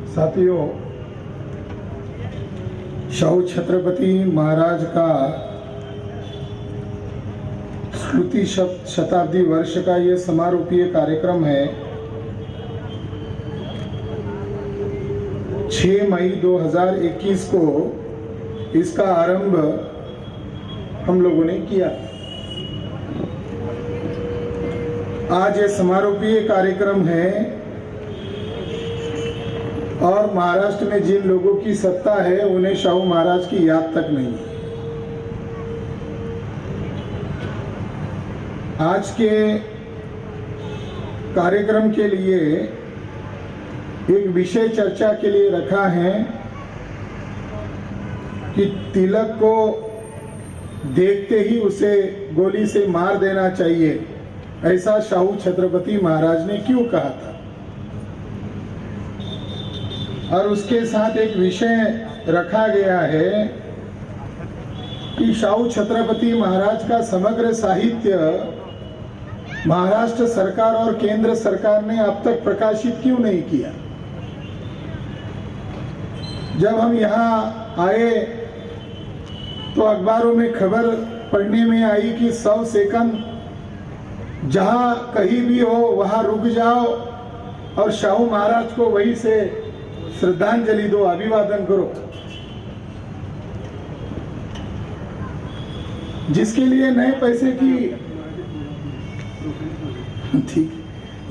साथियों, शाहू छत्रपति महाराज का स्मृति शताब्दी वर्ष का ये समारोपीय कार्यक्रम है। 6 मई 2021 को इसका आरंभ हम लोगों ने किया। आज ये समारोपीय कार्यक्रम है और महाराष्ट्र में जिन लोगों की सत्ता है उन्हें शाहू महाराज की याद तक नहीं है। आज के कार्यक्रम के लिए एक विषय चर्चा के लिए रखा है कि तिलक को देखते ही उसे गोली से मार देना चाहिए, ऐसा शाहू छत्रपति महाराज ने क्यों कहा था। और उसके साथ एक विषय रखा गया है कि शाहू छत्रपति महाराज का समग्र साहित्य महाराष्ट्र सरकार और केंद्र सरकार ने अब तक प्रकाशित क्यों नहीं किया। जब हम यहाँ आए तो अखबारों में खबर पढ़ने में आई कि 100 सेकंड जहां कहीं भी हो वहां रुक जाओ और शाहू महाराज को वहीं से श्रद्धांजलि दो, अभिवादन करो। जिसके लिए नए पैसे की ठीक,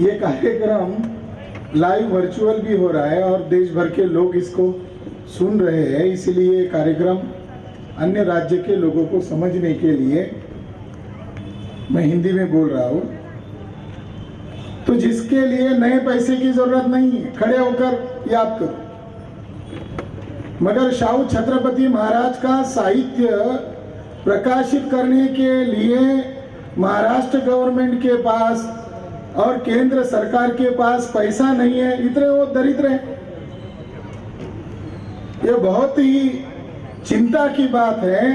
ये कार्यक्रम लाइव वर्चुअल भी हो रहा है और देश भर के लोग इसको सुन रहे हैं, इसलिए ये कार्यक्रम अन्य राज्य के लोगों को समझने के लिए मैं हिंदी में बोल रहा हूं। तो जिसके लिए नए पैसे की जरूरत नहीं है, खड़े होकर याद करो। मगर शाहू छत्रपति महाराज का साहित्य प्रकाशित करने के लिए महाराष्ट्र गवर्नमेंट के पास और केंद्र सरकार के पास पैसा नहीं है, इतने वो दरिद्र हैं। ये बहुत ही चिंता की बात है।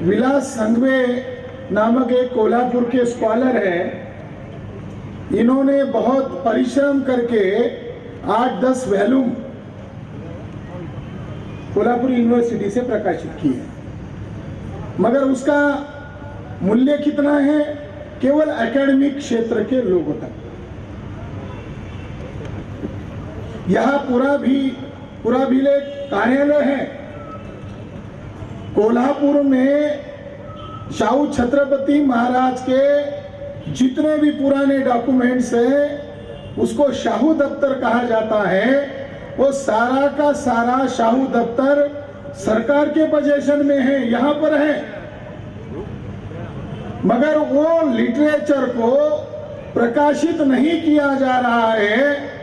विलास संघवे नामक एक कोल्हापुर के स्कॉलर है, इन्होंने बहुत परिश्रम करके 8-10 वॉल्यूम कोल्हापुर यूनिवर्सिटी से प्रकाशित किए, मगर उसका मूल्य कितना है, केवल एकेडमिक क्षेत्र के लोगों तक। यहां पूरा भी कार्यालय है कोल्हापुर में। शाहू छत्रपति महाराज के जितने भी पुराने डॉक्यूमेंट्स हैं उसको शाहू दफ्तर कहा जाता है। वो सारा का सारा शाहू दफ्तर सरकार के पोजीशन में है, यहां पर है। मगर वो लिटरेचर को प्रकाशित नहीं किया जा रहा है।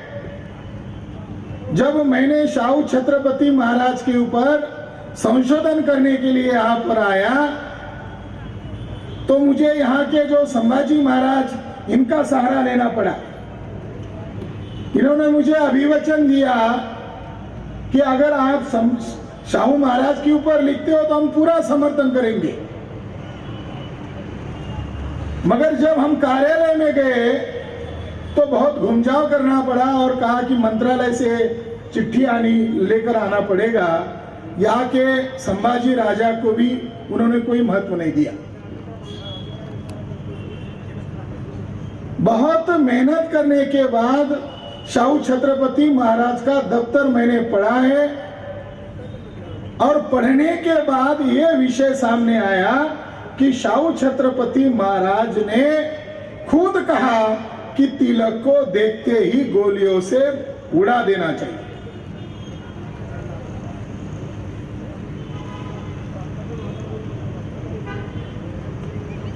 जब मैंने शाहू छत्रपति महाराज के ऊपर संशोधन करने के लिए यहां पर आया तो मुझे यहाँ के जो संभाजी महाराज, इनका सहारा लेना पड़ा। इन्होंने मुझे अभिवचन दिया कि अगर आप शाहू महाराज के ऊपर लिखते हो तो हम पूरा समर्थन करेंगे। मगर जब हम कार्यालय में गए तो बहुत घुमझाव करना पड़ा और कहा कि मंत्रालय से चिट्ठी लेकर आना पड़ेगा। यहाँ के संभाजी राजा को भी उन्होंने कोई महत्व नहीं दिया। बहुत मेहनत करने के बाद शाहू छत्रपति महाराज का दफ्तर मैंने पढ़ा है और पढ़ने के बाद यह विषय सामने आया कि शाहू छत्रपति महाराज ने खुद कहा कि तिलक को देखते ही गोलियों से उड़ा देना चाहिए।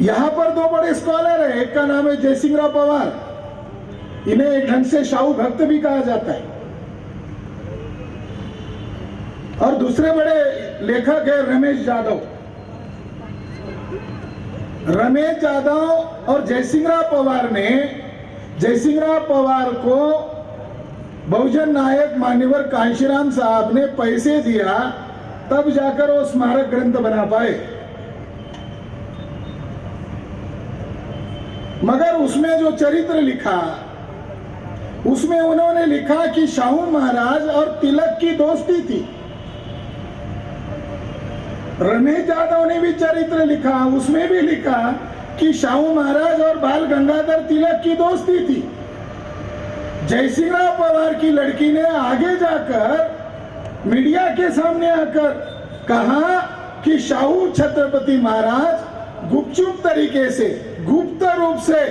यहां पर 2 बड़े स्कॉलर हैं, एक का नाम है जयसिंहराव पवार, इन्हें एक ढंग से शाहू भक्त भी कहा जाता है, और दूसरे बड़े लेखक है रमेश जाधव। रमेश जाधव और जयसिंहराव पवार ने जयसिंहराव पवार को बहुजन नायक मान्यवर कांशीराम साहब ने पैसे दिया, तब जाकर वो स्मारक ग्रंथ बना पाए। मगर उसमें जो चरित्र लिखा उसमें उन्होंने लिखा कि शाहू महाराज और तिलक की दोस्ती थी। रमेश यादव ने भी चरित्र लिखा, उसमें भी लिखा कि शाहू महाराज और बाल गंगाधर तिलक की दोस्ती थी। जयसिंहराव पवार की लड़की ने आगे जाकर मीडिया के सामने आकर कहा कि शाहू छत्रपति महाराज गुपचुप तरीके से, गुप्त रूप से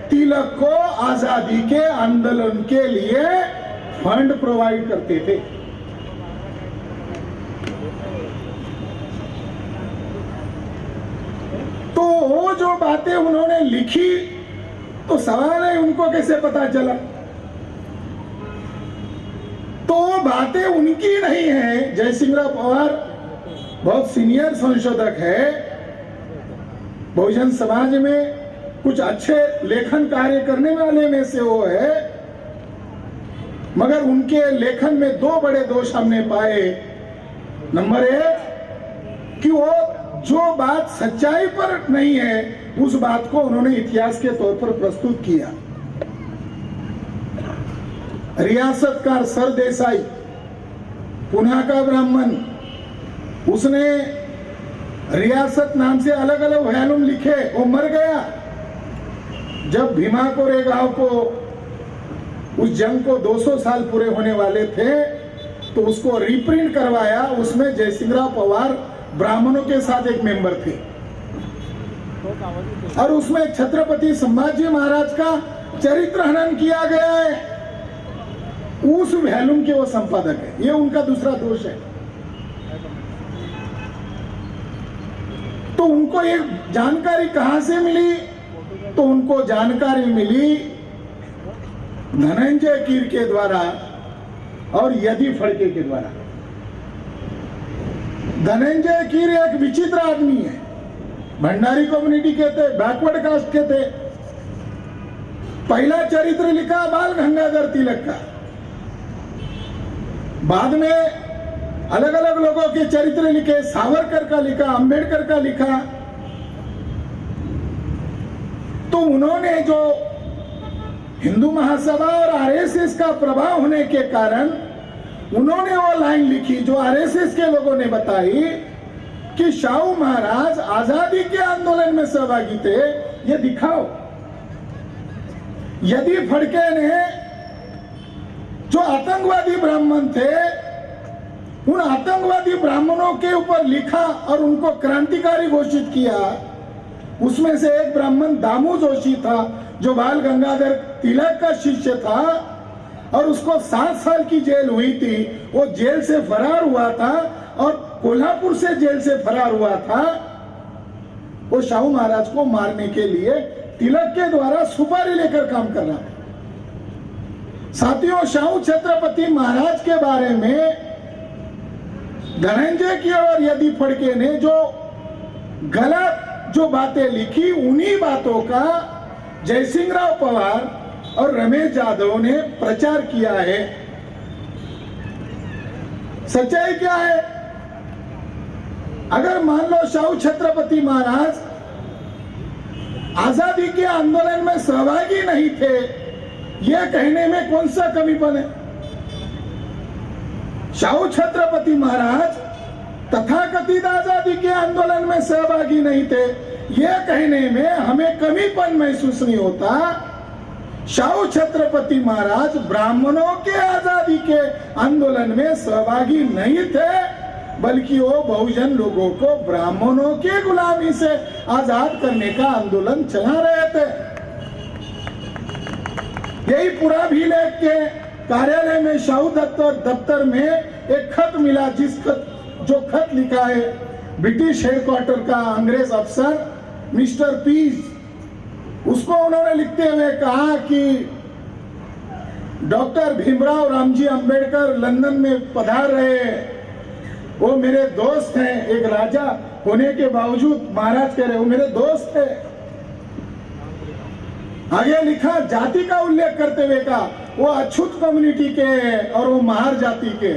तिलक को आजादी के आंदोलन के लिए फंड प्रोवाइड करते थे। तो वो जो बातें उन्होंने लिखी, तो सवाल है उनको कैसे पता चला? तो बातें उनकी नहीं है। जयसिंहराव पवार बहुत सीनियर संशोधक है, बहुजन समाज में कुछ अच्छे लेखन कार्य करने वाले में से वो है, मगर उनके लेखन में दो बड़े दोष हमने पाए। नंबर एक कि वो जो बात सच्चाई पर नहीं है उस बात को उन्होंने इतिहास के तौर पर प्रस्तुत किया। रियासतकार सरदेसाई, पुणे का ब्राह्मण, उसने रियासत नाम से अलग अलग वॉल्यूम लिखे। वो मर गया जब भीमा कोरेगांव को, उस जंग को 200 साल पूरे होने वाले थे, तो उसको रिप्रिंट करवाया। उसमें जयसिंहराव पवार ब्राह्मणों के साथ एक मेंबर थे और उसमें छत्रपति संभाजी महाराज का चरित्र हनन किया गया है। उस वॉल्यूम के वो संपादक है। ये उनका दूसरा दोष है। तो उनको ये जानकारी कहां से मिली? तो उनको जानकारी मिली धनंजय कीर के द्वारा और यदि फड़के के द्वारा। धनंजय कीर एक विचित्र आदमी है, भंडारी कम्युनिटी के थे, बैकवर्ड कास्ट के थे। पहला चरित्र लिखा बाल गंगाधर तिलक का, बाद में अलग अलग लोगों के चरित्र लिखे, सावरकर का लिखा, अंबेडकर का लिखा। तो उन्होंने जो हिंदू महासभा और आरएसएस का प्रभाव होने के कारण उन्होंने वो लाइन लिखी जो आरएसएस के लोगों ने बताई कि शाहू महाराज आजादी के आंदोलन में सहभागी थे। ये दिखाओ। यदि फड़के ने जो आतंकवादी ब्राह्मण थे, उन आतंकवादी ब्राह्मणों के ऊपर लिखा और उनको क्रांतिकारी घोषित किया। उसमें से एक ब्राह्मण दामू जोशी था जो बाल गंगाधर तिलक का शिष्य था और उसको 7 साल की जेल हुई थी। वो जेल से फरार हुआ था और कोल्हापुर से जेल से फरार हुआ था। वो शाहू महाराज को मारने के लिए तिलक के द्वारा सुपारी लेकर काम कर रहा था। साथियों, शाहू छत्रपति महाराज के बारे में धनंजय की और यदि फड़के ने जो गलत जो बातें लिखी, उन्हीं बातों का जयसिंहराव पवार और रमेश यादव ने प्रचार किया है। सच्चाई क्या है? अगर मान लो शाहू छत्रपति महाराज आजादी के आंदोलन में सहभागी नहीं थे, यह कहने में कौन सा कमीपन है? शाहू छत्रपति महाराज तथाकथित आजादी के आंदोलन में सहभागी नहीं थे, यह कहने में हमें कमीपन महसूस नहीं होता। शाहू छत्रपति महाराज ब्राह्मणों के आजादी के आंदोलन में सहभागी नहीं थे, बल्कि वो बहुजन लोगों को ब्राह्मणों के गुलामी से आजाद करने का आंदोलन चला रहे थे। यही पूरा भी लेख के कार्यालय में शाहू दफ्तर में एक खत मिला, जो खत लिखा है ब्रिटिश हेडक्वार्टर का अंग्रेज अफसर मिस्टर पीज। उसको उन्होंने लिखते हुए कहा कि डॉक्टर भीमराव रामजी अंबेडकर लंदन में पधार रहे हैं। वो मेरे दोस्त हैं। एक राजा होने के बावजूद महाराज कह रहे वो मेरे दोस्त है। आगे लिखा, जाति का उल्लेख करते हुए कहा वो अछूत कम्युनिटी के हैं और वो महार जाति के।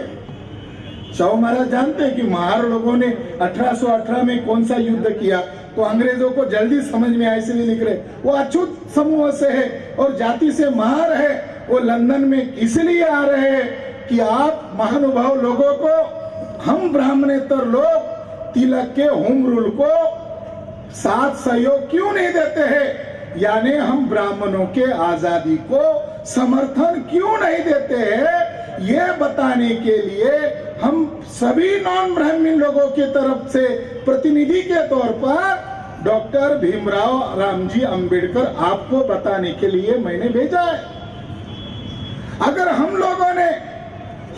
शाहू महाराज जानते हैं कि महार लोगों ने 1818 में कौन सा युद्ध किया, तो अंग्रेजों को जल्दी समझ में आए, इसलिए लिख रहे वो अछूत समूह से है और जाति से महार है वो लंदन में इसलिए आ रहे हैं कि आप महानुभाव लोगों को, हम ब्राह्मणेतर लोग तिलक के होम रूल को साथ सहयोग क्यों नहीं देते हैं, यानी हम ब्राह्मणों के आजादी को समर्थन क्यों नहीं देते हैं, ये बताने के लिए हम सभी नॉन ब्राह्मण लोगों की तरफ से प्रतिनिधि के तौर पर डॉक्टर भीमराव रामजी अंबेडकर आपको बताने के लिए मैंने भेजा है। अगर हम लोगों ने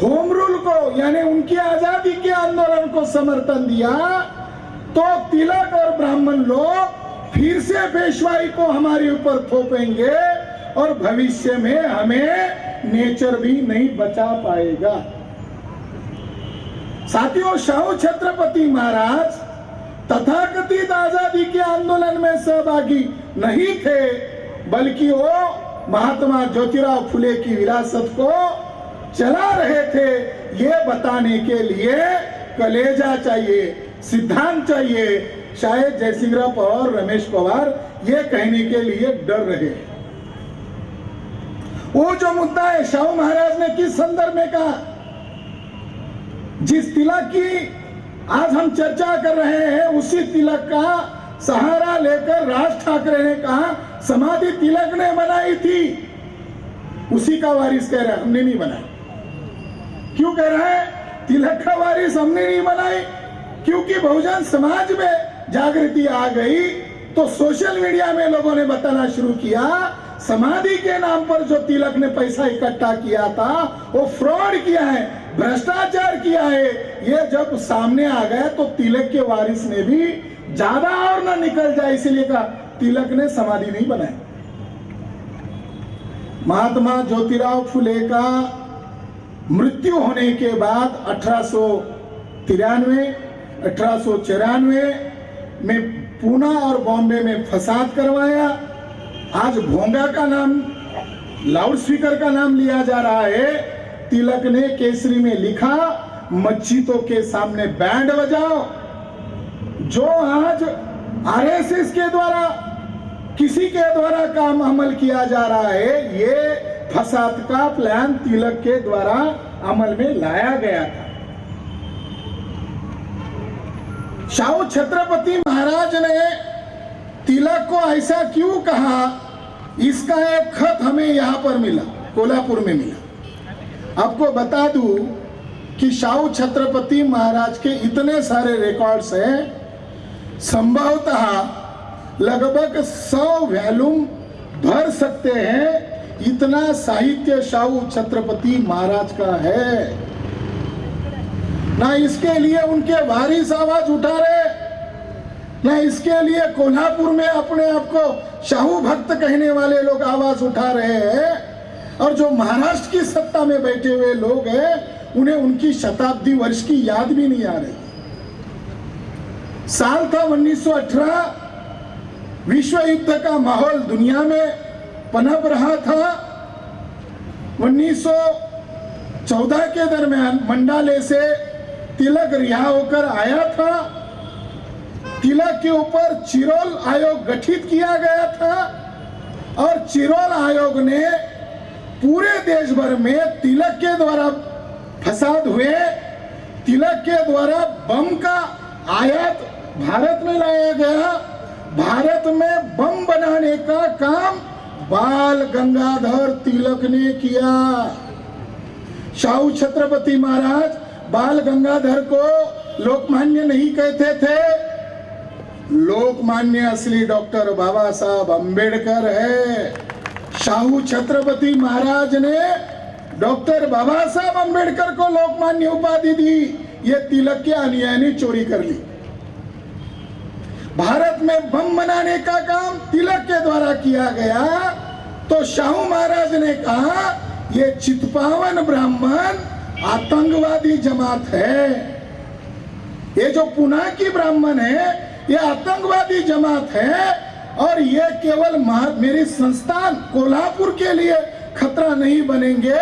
होम रूल को यानी उनकी आजादी के आंदोलन को समर्थन दिया तो तिलक और ब्राह्मण लोग फिर से पेशवाई को हमारे ऊपर थोपेंगे और भविष्य में हमें नेचर भी नहीं बचा पाएगा। साथियों, शाहू छत्रपति महाराज तथाकथित आजादी के आंदोलन में सहभागी नहीं थे, बल्कि वो महात्मा ज्योतिराव फुले की विरासत को चला रहे थे। ये बताने के लिए कलेजा चाहिए, सिद्धांत चाहिए। शायद जयसिंहराव पवार, रमेश पवार ये कहने के लिए डर रहे। वो जो मुद्दा है शाहू महाराज ने किस संदर्भ में कहा, जिस तिलक की आज हम चर्चा कर रहे हैं उसी तिलक का सहारा लेकर राज ठाकरे ने कहा समाधि तिलक ने बनाई थी, उसी का वारिस कह रहे हैं, हमने नहीं बनाई। क्यों कह रहे हैं तिलक का वारिस हमने नहीं बनाई? क्योंकि बहुजन समाज में जागृति आ गई तो सोशल मीडिया में लोगों ने बताना शुरू किया समाधि के नाम पर जो तिलक ने पैसा इकट्ठा किया था वो फ्रॉड किया है, भ्रष्टाचार किया है। ये जब सामने आ गए तो तिलक के वारिस ने भी ज्यादा और ना निकल जाए इसलिए कहा तिलक ने समाधि नहीं बनाई। महात्मा ज्योतिराव फुले का मृत्यु होने के बाद 1893 1894 में पूना और बॉम्बे में फसाद करवाया। आज भोंगा का नाम, लाउड स्पीकर का नाम लिया जा रहा है। तिलक ने केसरी में लिखा मस्जिदों के सामने बैंड बजाओ। जो आज आरएसएस के द्वारा किसी के द्वारा काम अमल किया जा रहा है, ये फसाद का प्लान तिलक के द्वारा अमल में लाया गया था। शाहू छत्रपति महाराज ने तिलक को ऐसा क्यों कहा, इसका एक खत हमें यहां पर मिला, कोल्हापुर में मिला। आपको बता दूं कि शाहू छत्रपति महाराज के इतने सारे रिकॉर्ड्स हैं, संभवतः लगभग 100 वॉल्यूम भर सकते हैं, इतना साहित्य शाहू छत्रपति महाराज का है। ना इसके लिए उनके वारिस आवाज उठा रहे, ना इसके लिए कोल्हापुर में अपने आप को शाहू भक्त कहने वाले लोग आवाज उठा रहे हैं। और जो महाराष्ट्र की सत्ता में बैठे हुए लोग हैं, उन्हें उनकी शताब्दी वर्ष की याद भी नहीं आ रही। साल था 1918, विश्व युद्ध का माहौल दुनिया में पनप रहा था। 1914 के दरमियान मंडाले से तिलक रिहा होकर आया था। तिलक के ऊपर चिरोल आयोग गठित किया गया था और चिरोल आयोग ने पूरे देश भर में तिलक के द्वारा फसाद हुए, तिलक के द्वारा बम का आयात भारत में लाया गया। भारत में बम बनाने का काम बाल गंगाधर तिलक ने किया। शाहू छत्रपति महाराज बाल गंगाधर को लोकमान्य नहीं कहते थे, लोकमान्य असली डॉक्टर बाबा साहब अंबेडकर है। शाहू छत्रपति महाराज ने डॉक्टर बाबा साहब अंबेडकर को लोकमान्य उपाधि दी, ये तिलक के अनुयायी ने चोरी कर ली। भारत में बम बनाने का काम तिलक के द्वारा किया गया तो शाहू महाराज ने कहा ये चितपावन ब्राह्मण आतंकवादी जमात है, ये जो पुना की ब्राह्मण है ये आतंकवादी जमात है और ये केवल मेरी संस्थान कोल्हापुर के लिए खतरा नहीं बनेंगे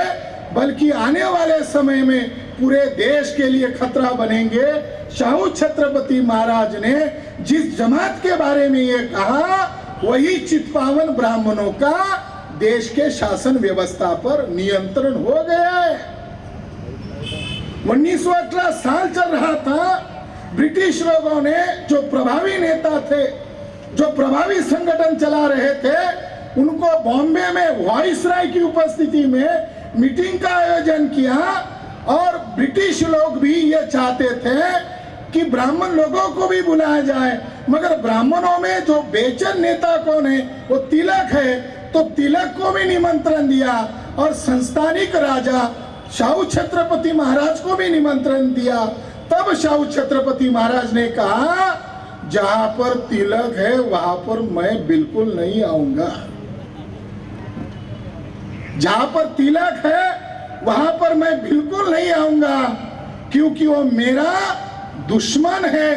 बल्कि आने वाले समय में पूरे देश के लिए खतरा बनेंगे। शाहू छत्रपति महाराज ने जिस जमात के बारे में ये कहा वही चितपावन ब्राह्मणों का देश के शासन व्यवस्था पर नियंत्रण हो गया है। 1918 साल चल रहा था, ब्रिटिश लोगों ने जो प्रभावी नेता थे, जो प्रभावी संगठन चला रहे थे, उनको बॉम्बे में वाइसराय की उपस्थिति में मीटिंग का आयोजन किया और ब्रिटिश लोग भी ये चाहते थे कि ब्राह्मण लोगों को भी बुलाया जाए, मगर ब्राह्मणों में जो बेचैन नेता कौन है, वो तिलक है, तो तिलक को भी निमंत्रण दिया और संस्थानिक राजा शाहू छत्रपति महाराज को भी निमंत्रण दिया। तब शाहू छत्रपति महाराज ने कहा, जहां पर तिलक है वहां पर मैं बिल्कुल नहीं आऊंगा, जहां पर तिलक है वहां पर मैं बिल्कुल नहीं आऊंगा, क्योंकि वो मेरा दुश्मन है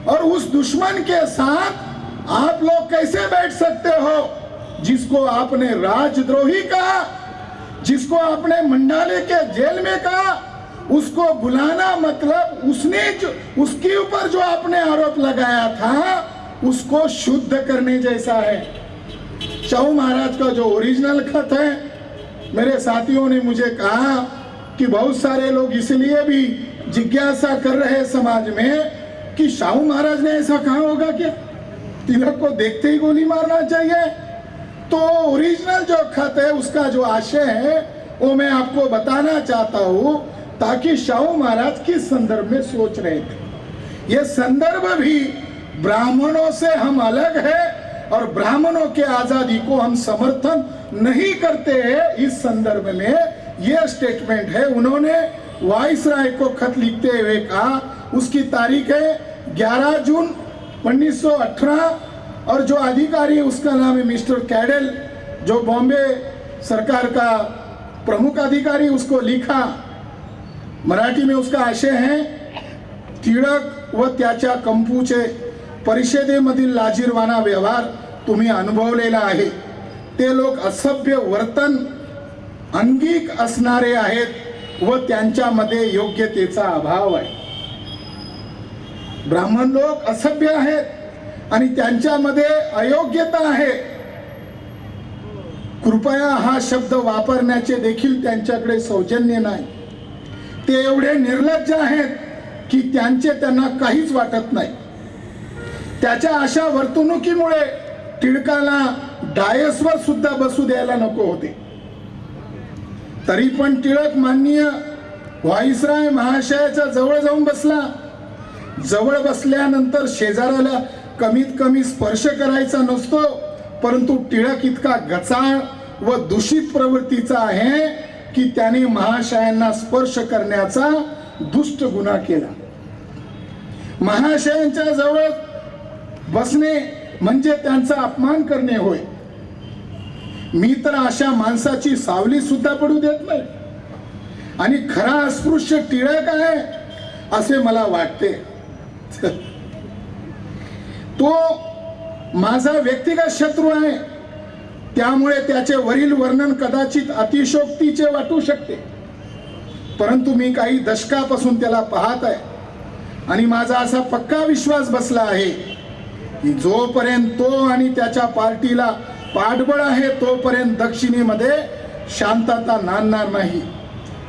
और उस दुश्मन के साथ आप लोग कैसे बैठ सकते हो, जिसको आपने राजद्रोही कहा, जिसको आपने मंडाले के जेल में कहा, उसको बुलाना मतलब उसने जो उसके ऊपर जो आपने आरोप लगाया था उसको शुद्ध करने जैसा है। शाहू महाराज का जो ओरिजिनल खत है, मेरे साथियों ने मुझे कहा कि बहुत सारे लोग इसलिए भी जिज्ञासा कर रहे हैं समाज में कि शाहू महाराज ने ऐसा कहा होगा क्या, तिलक को देखते ही गोली मारना चाहिए। तो ओरिजिनल जो खत है उसका जो आशय है वो मैं आपको बताना चाहता हूं, ताकि शाहू महाराज किस संदर्भ में सोच रहे थे। ये संदर्भ भी ब्राह्मणों से हम अलग है और ब्राह्मणों के आजादी को हम समर्थन नहीं करते हैं, इस संदर्भ में यह स्टेटमेंट है। उन्होंने वाइसराय को खत लिखते हुए कहा, उसकी तारीख है 11 जून 1918 और जो अधिकारी उसका नाम है मिस्टर कैडेल, जो बॉम्बे सरकार का प्रमुख अधिकारी, उसको लिखा। मराठी में उसका आशय है, टिळक व त्याच्या कंपूचे परिषदेमधील लाजिरवाणा व्यवहार तुम्ही अनुभवलेला आहे। ते लोक असभ्य वर्तन अंगिक असणारे आहेत व त्यांच्यामध्ये योग्यतेचा अभाव आहे। ब्राह्मण लोक असभ्य आहेत आणि त्यांच्यामध्ये अयोग्यता आहे। कृपया हा शब्द वापरण्याचे देखील त्यांच्याकडे सौजन्य नाही। ते एवढे निर्लज्ज आहेत की त्यांना काहीच वाटत नाही। त्याच्या अशा वर्तणुकीमुळे टिळकाला डायसवर सुद्धा बसू द्यायला नको होते। तरी पण टिळक माननीय व्हाईसराय महाशयाच्या जवळ जाऊन बसला। जवळ बसल्यानंतर शेजाऱ्याला कमीत कमी स्पर्श करायचा नसतो, परंतु टिळक इतका गचाळ व दूषित प्रवृत्तीचा आहे की त्याने महाशयांना स्पर्श करण्याचा दुष्ट गुन्हा केला। महाशयांच्या जवळ बसणे म्हणजे त्यांचा अपमान करणे होय। मी तर अशा माणसाची सावली सुद्धा पडू देत नाही आणि खरा अस्पृश्य टिळक आहे असे मला वाटते। तो माझा व्यक्तिगत शत्रू आहे, त्यामुळे त्याचे वरील वर्णन कदाचित अतिशयोक्तीचे वाटू शकते, परंतु मी काही दशकापासून त्याला पाहत आहे आणि माझा असा पक्का विश्वास बसला आहे की जोपर्यंत तो आणि त्याच्या पार्टीला पाठबळ आहे तोपर्यंत दक्षिणेमध्ये शांतता नांदणार नाही।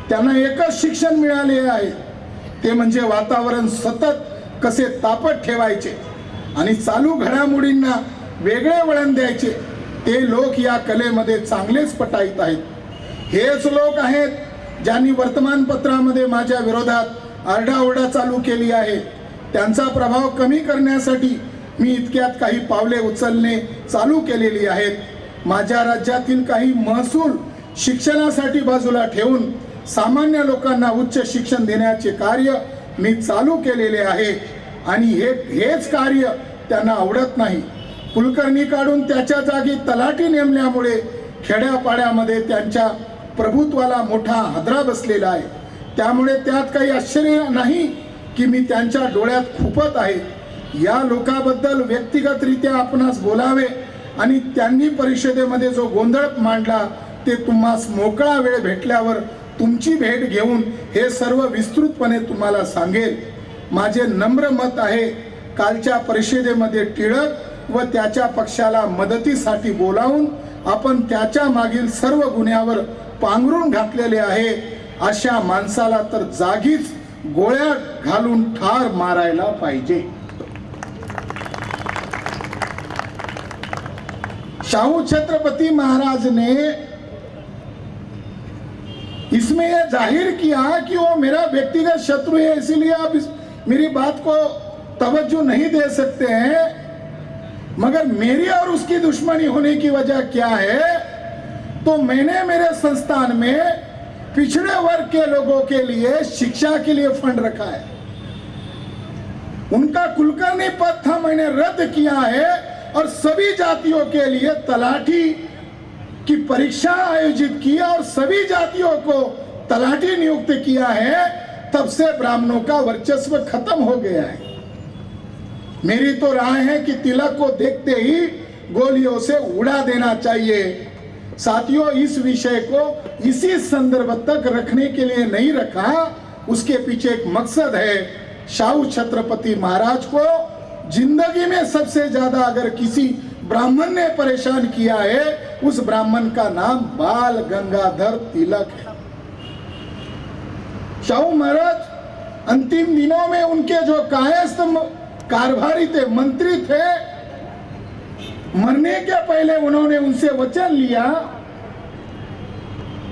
त्यांना एकच शिक्षण मिळाले आहे, ते म्हणजे वातावरण सतत कसे तापट ठेवायचे आणि चालू घडामोडींना वेगळे वळण द्यायचे। ते लोक या कलेमध्ये चांगलेच पटाईत आहेत। हेच लोक आहेत ज्यांनी वर्तमानपत्रामध्ये माझ्या विरोधात आरडाओरडा चालू केली आहे। त्यांचा प्रभाव कमी करण्यासाठी मी इतक्यात काही पावले उचलणे चालू केलेली आहेत। माझ्या राज्यातील काही महसूल शिक्षणासाठी बाजूला ठेवून सामान्य लोकांना उच्च शिक्षण देण्याचे कार्य मी चालू केलेले आहे आणि हेच कार्य त्यांना आवडत नाही। कुलकर्णी काढून त्याच्या जागी तलाठी नेमल्यामुळे खेड्यापाड्यामध्ये त्यांच्या प्रभुत्वाला मोठा हादरा बसलेला आहे। त्यामुळे त्यात काही आश्चर्य नाही की मी त्यांच्या डोळ्यात खुपत आहे। या लोकांबद्दल व्यक्तिगतरित्या आपणास बोलावे आणि त्यांनी परिषदेमध्ये जो गोंधळ मांडला ते तुम्हास मोकळा वेळ भेटल्यावर तुमची भेट घेऊन हे सर्व विस्तृतपणे तुम्हाला सांगेल। माझे नम्र मत आहे, कालच्या परिषदेमध्ये टिळक व त्याच्या पक्षाला मदतीसाठी बोलावून आपण त्याच्या मागील सर्व गुन्ह्यावर पांघरून घातलेले आहे, अशा माणसाला तर जागीच गोळ्या घालून ठार मारायला पाहिजे. शाहू छत्रपति महाराज ने इसमें यह जाहिर किया कि वो मेरा व्यक्तिगत शत्रु है, इसीलिए आप मेरी बात को तवज्जो नहीं दे सकते हैं, मगर मेरी और उसकी दुश्मनी होने की वजह क्या है? तो मैंने मेरे संस्थान में पिछड़े वर्ग के लोगों के लिए शिक्षा के लिए फंड रखा है. उनका कुलकर्णी पद था, मैंने रद्द किया है और सभी जातियों के लिए तलाठी की परीक्षा आयोजित किया और सभी जातियों को तलाठी नियुक्त किया है. तब से ब्राह्मणों का वर्चस्व खत्म हो गया है. मेरी तो राय है कि तिलक को देखते ही गोलियों से उड़ा देना चाहिए. साथियों, इस विषय को इसी संदर्भ तक रखने के लिए नहीं रखा, उसके पीछे एक मकसद है. शाहू छत्रपति महाराज को जिंदगी में सबसे ज्यादा अगर किसी ब्राह्मण ने परेशान किया है, उस ब्राह्मण का नाम बाल गंगाधर तिलक है. शाहू महाराज अंतिम दिनों में उनके जो कायस्थ कारभारी थे, मंत्री थे, मरने के पहले उन्होंने उनसे वचन लिया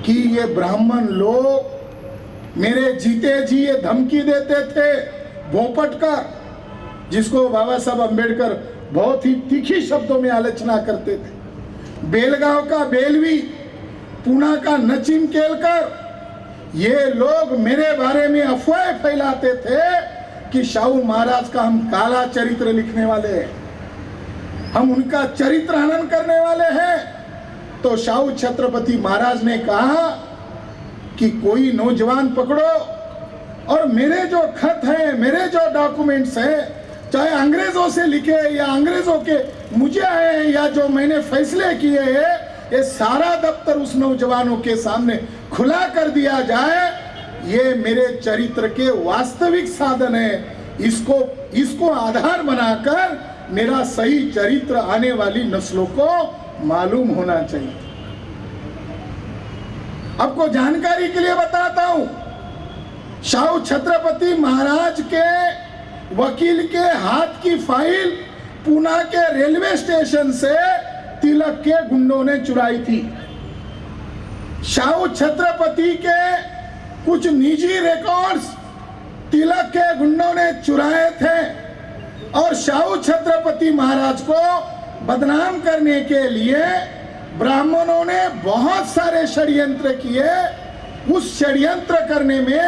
कि ये ब्राह्मण लोग मेरे जीते जी ये धमकी देते थे. भोपटकर, जिसको बाबा साहब अंबेडकर बहुत ही तीखी शब्दों में आलोचना करते थे, बेलगांव का बेलवी, पुणे का नचिम केलकर, ये लोग मेरे बारे में अफवाहें फैलाते थे कि शाहू महाराज का हम काला चरित्र लिखने वाले हैं, हम उनका चरित्र हनन करने वाले हैं. तो शाहू छत्रपति महाराज ने कहा कि कोई नौजवान पकड़ो और मेरे जो खत हैं, मेरे जो डॉक्यूमेंट्स हैं, चाहे अंग्रेजों से लिखे या अंग्रेजों के मुझे आए हैं या जो मैंने फैसले किए हैं, ये सारा दफ्तर उस नौजवानों के सामने खुला कर दिया जाए. ये मेरे चरित्र के वास्तविक साधन है. इसको आधार बनाकर मेरा सही चरित्र आने वाली नस्लों को मालूम होना चाहिए. आपको जानकारी के लिए बताता हूं, शाहू छत्रपति महाराज के वकील के हाथ की फाइल पुणे के रेलवे स्टेशन से तिलक के गुंडों ने चुराई थी. शाहू छत्रपति के कुछ निजी रिकॉर्ड्स तिलक के गुंडों ने चुराए थे और शाहू छत्रपति महाराज को बदनाम करने के लिए ब्राह्मणों ने बहुत सारे षड्यंत्र किए. उस षड्यंत्र करने में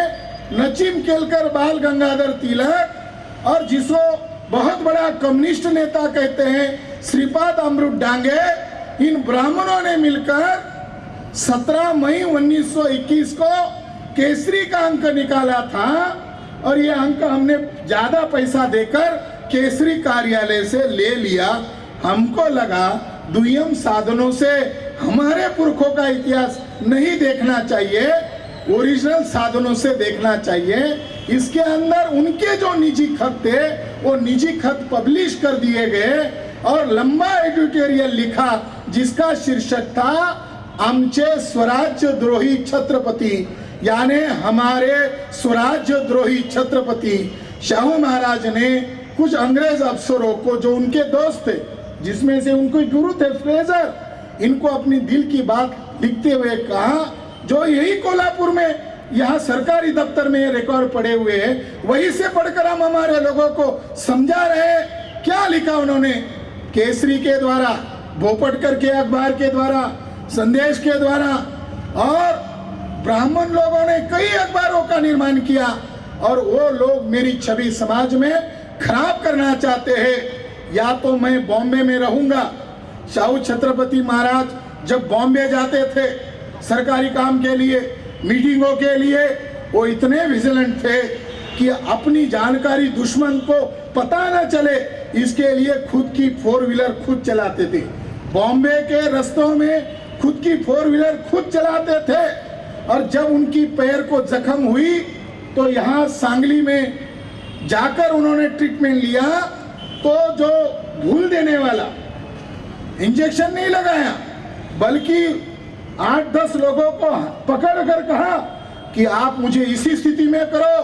नचिम केलकर, बाल गंगाधर तिलक और जिसको बहुत बड़ा कम्युनिस्ट नेता कहते हैं श्रीपाद अमृत डांगे, इन ब्राह्मणों ने मिलकर 17 मई 1921 को केसरी का अंक निकाला था और ये अंक हमने ज्यादा पैसा देकर केसरी कार्यालय से ले लिया. हमको लगा दुय्यम साधनों से हमारे पुरखों का इतिहास नहीं देखना चाहिए, ओरिजिनल साधनों से देखना चाहिए. इसके अंदर उनके जो निजी खत थे वो निजी खत पब्लिश कर दिए गए और लंबा एडिटोरियल लिखा जिसका शीर्षक था आमचे स्वराज्य द्रोही छत्रपति, यानी हमारे स्वराज्य द्रोही छत्रपति. शाहू महाराज ने कुछ अंग्रेज अफसरों को जो उनके दोस्त थे, जिसमें से उनको गुरु थे फ्रेजर, इनको अपनी दिल की बात लिखते हुए कहा, जो यही कोल्हापुर में यहाँ सरकारी दफ्तर में ये रिकॉर्ड पड़े हुए हैं, वहीं से पढ़कर हम हमारे लोगों को समझा रहे. क्या लिखा उन्होंने? केसरी के द्वारा, भोपटकर के अखबार के द्वारा, संदेश के द्वारा और ब्राह्मण लोगों ने कई अखबारों का निर्माण किया और वो लोग मेरी छवि समाज में खराब करना चाहते हैं. या तो मैं बॉम्बे में रहूंगा. शाहू छत्रपति महाराज जब बॉम्बे जाते थे सरकारी काम के लिए, मीटिंगों के लिए, वो इतने विजिलेंट थे कि अपनी जानकारी दुश्मन को पता न चले, इसके लिए खुद की 4 व्हीलर खुद चलाते थे. बॉम्बे के रास्तों में खुद की 4 व्हीलर खुद चलाते थे और जब उनकी पैर को जख्म हुई तो यहाँ सांगली में जाकर उन्होंने ट्रीटमेंट लिया तो जो धूल देने वाला इंजेक्शन नहीं लगाया, बल्कि 8-10 लोगों को पकड़ कर कहा कि आप मुझे इसी स्थिति में करो,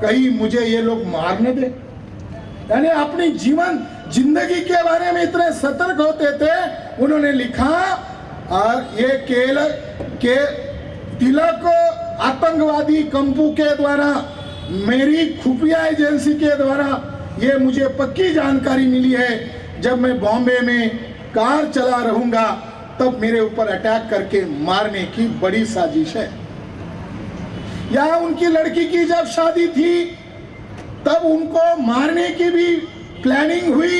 कहीं मुझे ये लोग मार न दे। यानी अपनी जिंदगी के बारे में इतने सतर्क होते थे। उन्होंने लिखा, और ये के तिलक आतंकवादी कंपू के द्वारा, मेरी खुफिया एजेंसी के द्वारा ये मुझे पक्की जानकारी मिली है, जब मैं बॉम्बे में कार चला रहूंगा तब मेरे ऊपर अटैक करके मारने की बड़ी साजिश है। यहाँ उनकी लड़की की जब शादी थी तब उनको मारने की भी प्लानिंग हुई।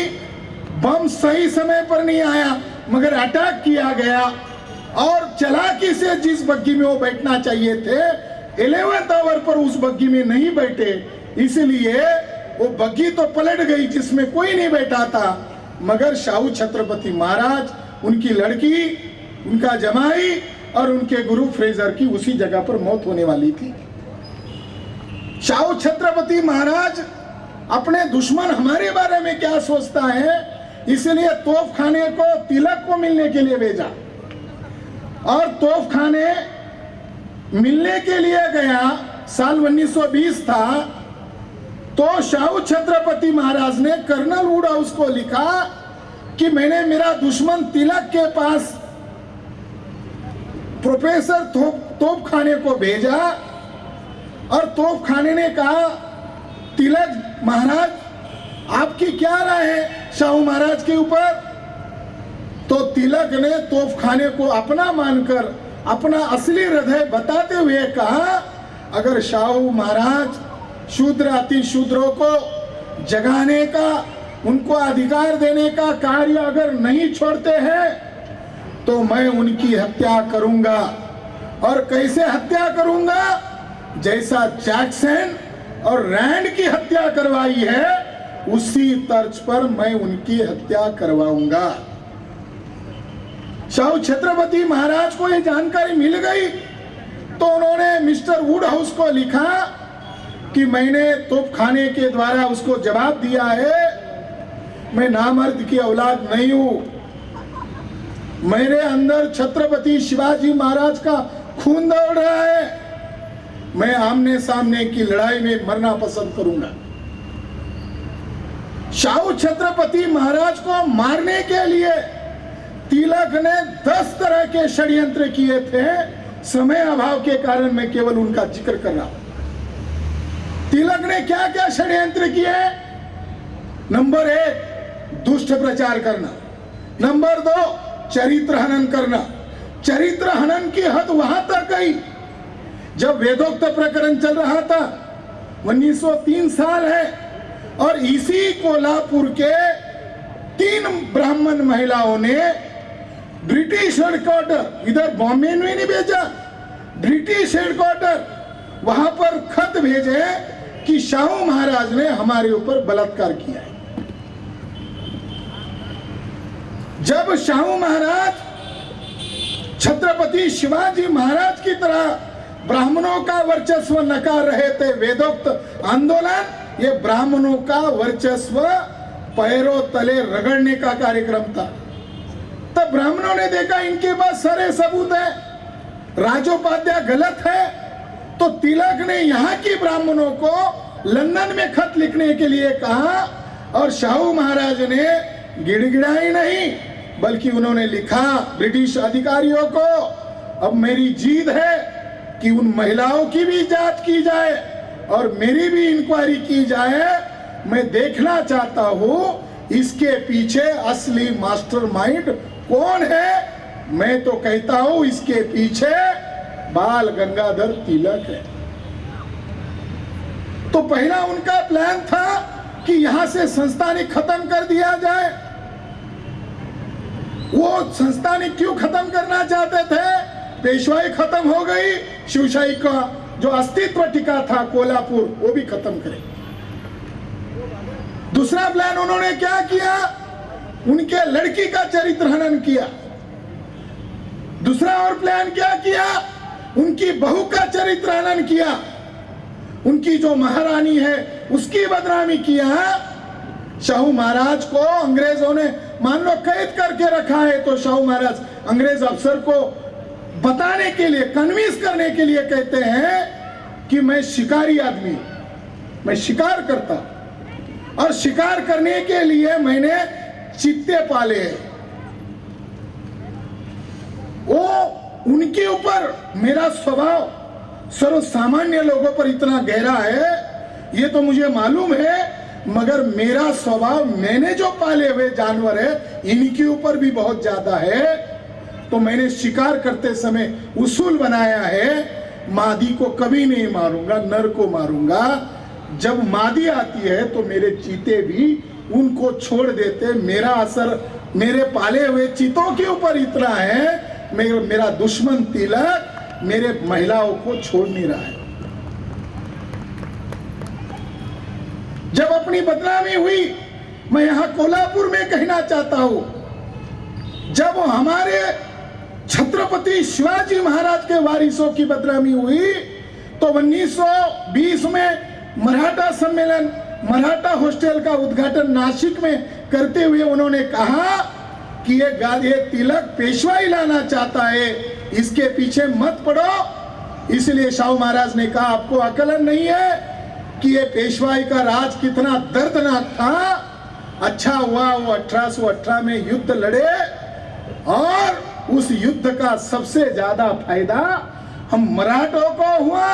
बम सही समय पर नहीं आया मगर अटैक किया गया, और चालाकी से जिस बग्गी में वो बैठना चाहिए थे 11th आवर पर उस बग्गी में नहीं बैठे, इसलिए वो बग्गी तो पलट गई जिसमें कोई नहीं बैठा था, मगर शाहू छत्रपति महाराज, उनकी लड़की, उनका जमाई और उनके गुरु फ्रेजर की उसी जगह पर मौत होने वाली थी। शाहू छत्रपति महाराज अपने दुश्मन हमारे बारे में क्या सोचता है, इसलिए तोपखाने को तिलक को मिलने के लिए भेजा, और तोपखाने मिलने के लिए गया। साल 1920 था, तो शाहू छत्रपति महाराज ने कर्नल वुड हाउस को लिखा कि मैंने मेरा दुश्मन तिलक के पास प्रोफेसर तोपखाने को भेजा, और तोपखाने ने कहा, तिलक महाराज आपकी क्या राय है शाहू महाराज के ऊपर? तो तिलक ने तोपखाने को अपना मानकर अपना असली हृदय बताते हुए कहा, अगर शाहू महाराज शूद्र अति शूद्रों को जगाने का, उनको अधिकार देने का कार्य अगर नहीं छोड़ते हैं तो मैं उनकी हत्या करूंगा। और कैसे हत्या करूंगा? जैसा जैक्सन और रैंड की हत्या करवाई है उसी तर्ज पर मैं उनकी हत्या करवाऊंगा। शाहू छत्रपति महाराज को यह जानकारी मिल गई, तो उन्होंने मिस्टर वुड हाउस को लिखा कि मैंने तोपखाने के द्वारा उसको जवाब दिया है, मैं नामर्द की औलाद नहीं हूं, मेरे अंदर छत्रपति शिवाजी महाराज का खून दौड़ रहा है, मैं आमने सामने की लड़ाई में मरना पसंद करूंगा। शाहू छत्रपति महाराज को मारने के लिए तिलक ने 10 तरह के षड्यंत्र किए थे। समय अभाव के कारण मैं केवल उनका जिक्र कर रहा हूं। तिलक ने क्या क्या षड्यंत्र किए? नंबर 1, दुष्ट प्रचार करना। नंबर 2, चरित्र हनन करना। चरित्र हनन की हद वहां तक गई, जब वेदोक्त प्रकरण चल रहा था, 1903 साल है, और इसी कोल्हापुर के 3 ब्राह्मण महिलाओं ने ब्रिटिश हेडक्वार्टर, इधर बॉम्बे में नहीं भेजा, ब्रिटिश हेडक्वार्टर, वहां पर खत भेजे कि शाहू महाराज ने हमारे ऊपर बलात्कार किया है। जब शाहू महाराज छत्रपति शिवाजी महाराज की तरह ब्राह्मणों का वर्चस्व नकार रहे थे, वेदोक्त आंदोलन, ये ब्राह्मणों का वर्चस्व पैरों तले रगड़ने का कार्यक्रम था। तब ब्राह्मणों ने देखा इनके पास सारे सबूत है, राजोपाध्याय गलत है, तो तिलक ने यहाँ की ब्राह्मणों को लंदन में खत लिखने के लिए कहा, और शाहू महाराज ने गिड़गिड़ाई नहीं बल्कि उन्होंने लिखा ब्रिटिश अधिकारियों को, अब मेरी जीद है कि उन महिलाओं की भी जांच की जाए और मेरी भी इंक्वायरी की जाए। मैं देखना चाहता हूं इसके पीछे असली मास्टरमाइंड कौन है। मैं तो कहता हूं इसके पीछे बाल गंगाधर तिलक है। तो पहला उनका प्लान था कि यहां से संस्थानिक खत्म कर दिया जाए। वो संस्थानिक क्यों खत्म करना चाहते थे? पेशवाई खत्म हो गई, शिवशाही का जो अस्तित्व टिका था कोल्हापुर, वो भी खत्म करें। दूसरा प्लान उन्होंने क्या किया? उनके लड़की का चरित्र हनन किया। दूसरा और प्लान क्या किया? उनकी बहू का चरित्र हनन किया। उनकी जो महारानी है उसकी बदनामी किया। शाहू महाराज को अंग्रेजों ने मान लो कैद करके रखा है, तो शाहू महाराज अंग्रेज अफसर को बताने के लिए, कन्विंस करने के लिए कहते हैं कि मैं शिकारी आदमी, मैं शिकार करता, और शिकार करने के लिए मैंने चीते पाले हैं। वो उनके ऊपर मेरा स्वभाव सर्व सामान्य लोगों पर इतना गहरा है, ये तो मुझे मालूम है, मगर मेरा स्वभाव, मैंने जो पाले हुए जानवर है इनके ऊपर भी बहुत ज्यादा है। तो मैंने शिकार करते समय उसूल बनाया है, मादी को कभी नहीं मारूंगा, नर को मारूंगा। जब मादी आती है तो मेरे चीते भी उनको छोड़ देते। मेरा असर मेरे पाले हुए चीतों के ऊपर इतना है, मेरा दुश्मन तिलक मेरे महिलाओं को छोड़ नहीं रहा है। जब अपनी बदनामी हुई, मैं यहां कोल्हापुर में कहना चाहता हूं, जब हमारे छत्रपति शिवाजी महाराज के वारिसों की बदनामी हुई तो 1920 में मराठा सम्मेलन, मराठा हॉस्टल का उद्घाटन नासिक में करते हुए उन्होंने कहा कि ये तिलक पेशवाई लाना चाहता है, इसके पीछे मत पड़ो। इसलिए शाहू महाराज ने कहा आपको अकलन नहीं है कि ये पेशवाई का राज कितना दर्दनाक था। अच्छा हुआ वो 1818 में युद्ध लड़े, और उस युद्ध का सबसे ज्यादा फायदा हम मराठों को हुआ,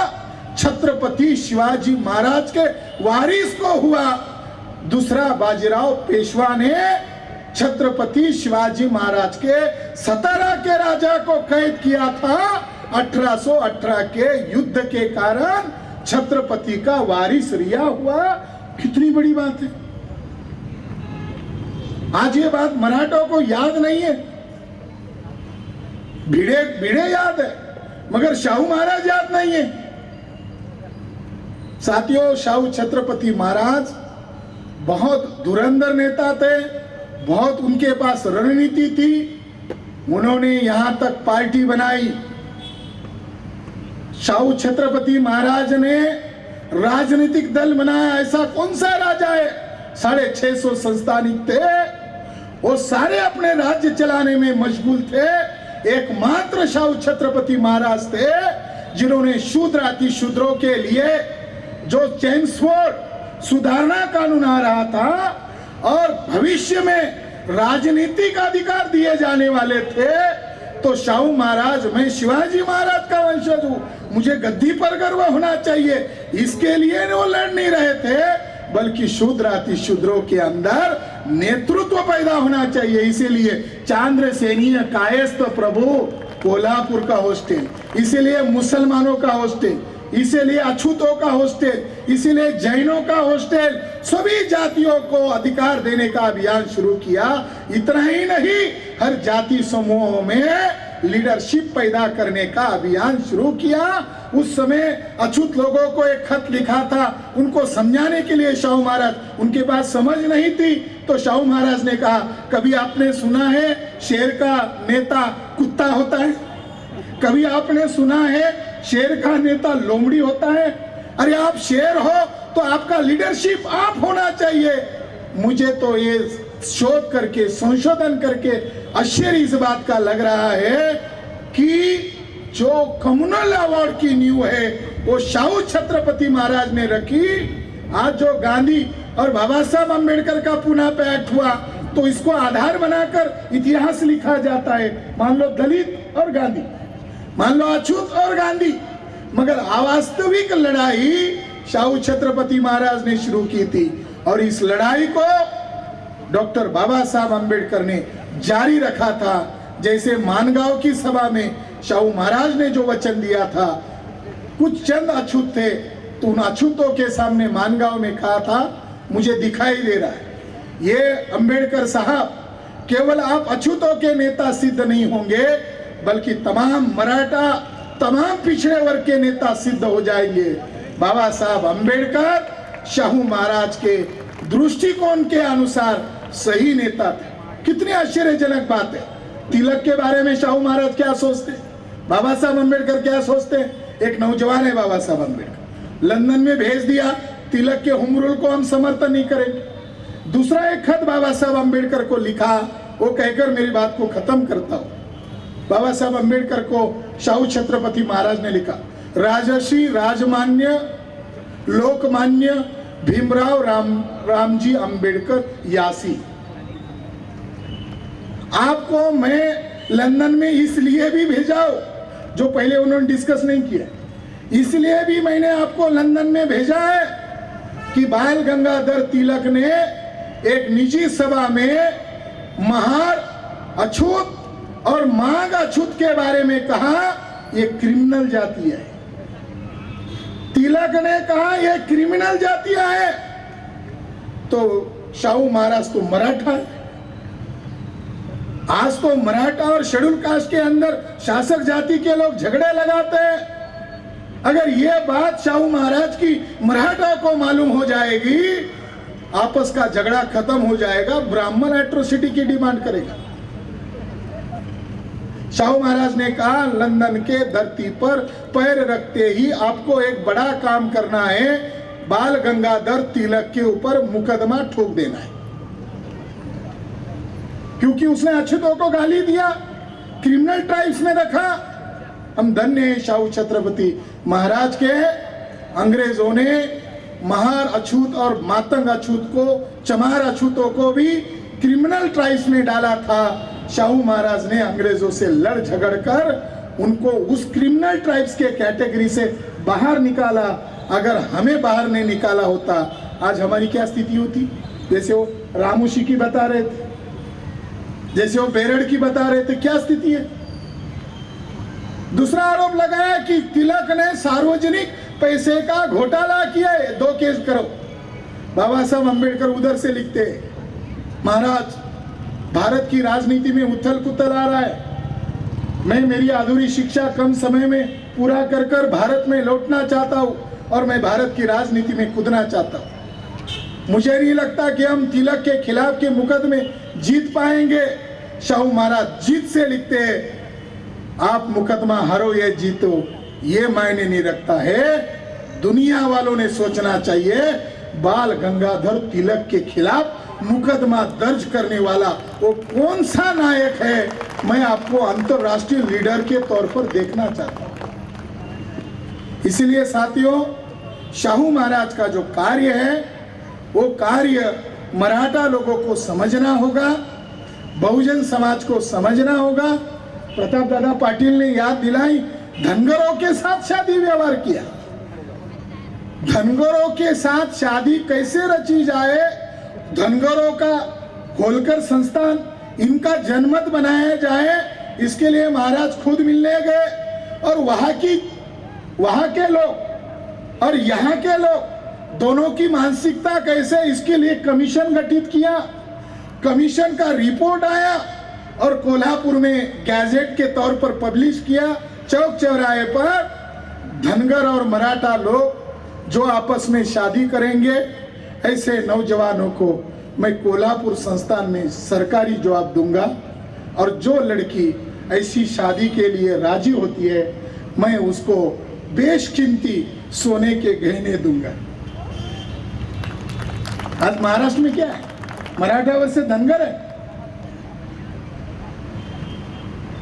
छत्रपति शिवाजी महाराज के वारिस को हुआ। दूसरा, बाजीराव पेशवा ने छत्रपति शिवाजी महाराज के 17 के राजा को कैद किया था। 1818 के युद्ध के कारण छत्रपति का वारिस रिया हुआ। कितनी बड़ी बात है। आज ये बात मराठों को याद नहीं है, भिड़े भिड़े याद है, मगर शाहू महाराज याद नहीं है। साथियों, शाहू छत्रपति महाराज बहुत धुरंधर नेता थे, बहुत उनके पास रणनीति थी। उन्होंने यहां तक पार्टी बनाई। शाहू छत्रपति महाराज ने राजनीतिक दल बनाया। ऐसा कौन सा राजा है, 650 संस्थानिक थे, वो सारे अपने राज्य चलाने में मशगूल थे। एकमात्र शाहू छत्रपति महाराज थे जिन्होंने शूद्र अति शूद्रों के लिए जो चेम्सफोर्ड सुधारना कानून आ रहा था और भविष्य में राजनीतिक अधिकार दिए जाने वाले थे, तो शाहू महाराज, मैं शिवाजी महाराज का वंशज हूं, मुझे गद्दी पर गर्व होना चाहिए, इसके लिए वो लड़ नहीं रहे थे, बल्कि शूद्र अति शूद्रों के अंदर नेतृत्व पैदा होना चाहिए। इसीलिए चांद्रसेनीय कायस्थ प्रभु कोल्हापुर का हॉस्टल, इसीलिए मुसलमानों का हॉस्टल, इसीलिए अछूतों का हॉस्टल, इसीलिए जैनों का हॉस्टल, सभी जातियों को अधिकार देने का अभियान शुरू किया। इतना ही नहीं, हर जाति समूहों में लीडरशिप पैदा करने का अभियान शुरू किया। उस समय अछूत लोगों को एक खत लिखा था, उनको समझाने के लिए शाहू महाराज, उनके पास समझ नहीं थी, तो शाहू महाराज ने कहा, कभी आपने सुना है शेर का नेता कुत्ता होता है? कभी आपने सुना है शेर का नेता लोमड़ी होता है? अरे आप शेर हो तो आपका लीडरशिप आप होना चाहिए। मुझे तो ये शोध करके, संशोधन करके आश्चर्य इस बात का लग रहा है कि जो कम्युनल अवार्ड की नींव है वो शाहू छत्रपति महाराज ने रखी। आज जो गांधी और बाबा साहब अम्बेडकर का पुनः पैक्ट हुआ, तो इसको आधार बनाकर इतिहास लिखा जाता है। मान लो दलित और गांधी, मान लो अछूत और गांधी, मगर वास्तविक लड़ाई शाहू छत्रपति महाराज ने शुरू की थी, और इस लड़ाई को डॉक्टर बाबा साहब अम्बेडकर ने जारी रखा था। जैसे मानगांव की सभा में शाहू महाराज ने जो वचन दिया था, कुछ चंद अछूत थे, तो उन अछूतों के सामने मानगांव में कहा था, मुझे दिखाई दे रहा है ये अम्बेडकर साहब, केवल आप अछूतों के नेता सिद्ध नहीं होंगे, बल्कि तमाम मराठा, तमाम पिछड़े वर्ग के नेता सिद्ध हो जाएंगे। बाबा साहब अम्बेडकर शाहू महाराज के दृष्टिकोण के अनुसार सही नेता थे। कितनी आश्चर्यजनक बात है। तिलक के बारे में शाहू महाराज क्या सोचते, बाबा साहब अम्बेडकर क्या सोचते? एक नौजवान है बाबा साहब अम्बेडकर, लंदन में भेज दिया, तिलक के होम रूल को हम समर्थन नहीं करेंगे। दूसरा एक खत बाबा साहब अम्बेडकर को लिखा, वो कहकर मेरी बात को खत्म करता हूं। बाबा साहब अम्बेडकर को शाहू छत्रपति महाराज ने लिखा, राजर्षि राजमान्य लोकमान्य भीमराव रामजी अम्बेडकर यासी। आपको मैं लंदन में इसलिए भी भेजा हूं, जो पहले उन्होंने डिस्कस नहीं किया, इसलिए भी मैंने आपको लंदन में भेजा है कि बाल गंगाधर तिलक ने एक निजी सभा में महार अछूत और मांग अछूत के बारे में कहा ये क्रिमिनल जातियां है। तिलक ने कहा ये क्रिमिनल जातियां है, तो शाहू महाराज तो मराठा है। आज तो मराठा और शेड्यूल कास्ट के अंदर शासक जाति के लोग झगड़े लगाते हैं। अगर ये बात शाहू महाराज की मराठा को मालूम हो जाएगी, आपस का झगड़ा खत्म हो जाएगा, ब्राह्मण एट्रोसिटी की डिमांड करेगा। शाहू महाराज ने कहा लंदन के धरती पर पैर रखते ही आपको एक बड़ा काम करना है, बाल गंगाधर तिलक के ऊपर मुकदमा ठोक देना है, क्योंकि उसने अछूतों को गाली दिया, क्रिमिनल ट्राइब्स में रखा। हम धन्य हैं शाहू छत्रपति महाराज के, अंग्रेजों ने महार अछूत और मातंग अछूत को, चमार अछूतों को भी क्रिमिनल ट्राइब्स में डाला था। शाहू महाराज ने अंग्रेजों से लड़ झगड़ कर उनको उस क्रिमिनल ट्राइब्स के कैटेगरी से बाहर निकाला। अगर हमें बाहर नहीं निकाला होता, आज हमारी क्या स्थिति होती? जैसे वो रामूशी की बता रहे थे, जैसे वो बेरड़ की बता रहे थे, क्या स्थिति है? दूसरा आरोप लगाया कि तिलक ने सार्वजनिक पैसे का घोटाला किया है, 2 केस करो। बाबा साहब अम्बेडकर उधर से लिखते हैं, महाराज भारत की राजनीति में उथल पुथल आ रहा है, मैं मेरी अधूरी शिक्षा कम समय में पूरा कर कर भारत में लौटना चाहता हूं और मैं भारत की राजनीति में कूदना चाहता हूं। मुझे नहीं लगता कि हम तिलक के खिलाफ के मुकदमे जीत पाएंगे। शाहू महाराज जीत से लिखते हैं, आप मुकदमा हारो या जीतो ये मायने नहीं रखता है, दुनिया वालों ने सोचना चाहिए बाल गंगाधर तिलक के खिलाफ मुकदमा दर्ज करने वाला वो कौन सा नायक है, मैं आपको अंतरराष्ट्रीय लीडर के तौर पर देखना चाहता हूं। इसलिए साथियों, शाहू महाराज का जो कार्य है वो कार्य मराठा लोगों को समझना होगा, बहुजन समाज को समझना होगा। प्रताप दादा पाटिल ने याद दिलाई, धनगरों के साथ शादी व्यवहार किया। धनगरों के साथ शादी कैसे रची जाए, धनगरों का होलकर संस्थान, इनका जनमत बनाया जाए, इसके लिए महाराज खुद मिलने गए और वहां के लोग और यहाँ के लोग दोनों की मानसिकता कैसे, इसके लिए कमीशन गठित किया। कमीशन का रिपोर्ट आया और कोल्हापुर में गैजेट के तौर पर पब्लिश किया। चौक चौराहे पर धनगर और मराठा लोग जो आपस में शादी करेंगे, ऐसे नौजवानों को मैं कोल्हापुर संस्थान में सरकारी जवाब दूंगा, और जो लड़की ऐसी शादी के लिए राजी होती है मैं उसको बेशकीमती सोने के गहने दूंगा। आज महाराष्ट्र में क्या है, मराठा वर्ग से धनगर है।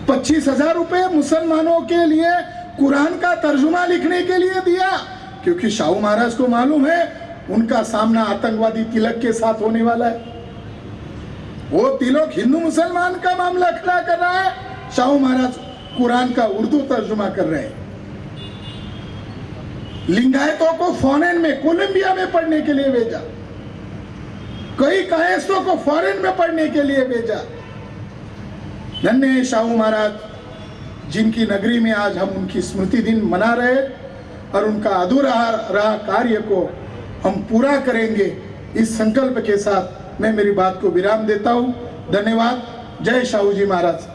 25,000 रुपए मुसलमानों के लिए कुरान का तर्जुमा लिखने के लिए दिया, क्योंकि शाहू महाराज को मालूम है उनका सामना आतंकवादी तिलक के साथ होने वाला है। वो तिलक हिंदू मुसलमान का मामला खड़ा कर रहा है, शाहू महाराज कुरान का उर्दू तर्जुमा कर रहे हैं। लिंगायतों को फॉरेन में, कोलंबिया में पढ़ने के लिए भेजा, कई कायस्थों को फॉरेन में पढ़ने के लिए भेजा। धन्य शाहू महाराज, जिनकी नगरी में आज हम उनकी स्मृति दिन मना रहे, और उनका अधूरा रहा कार्य को हम पूरा करेंगे, इस संकल्प के साथ मैं मेरी बात को विराम देता हूं। धन्यवाद। जय शाहू जी महाराज।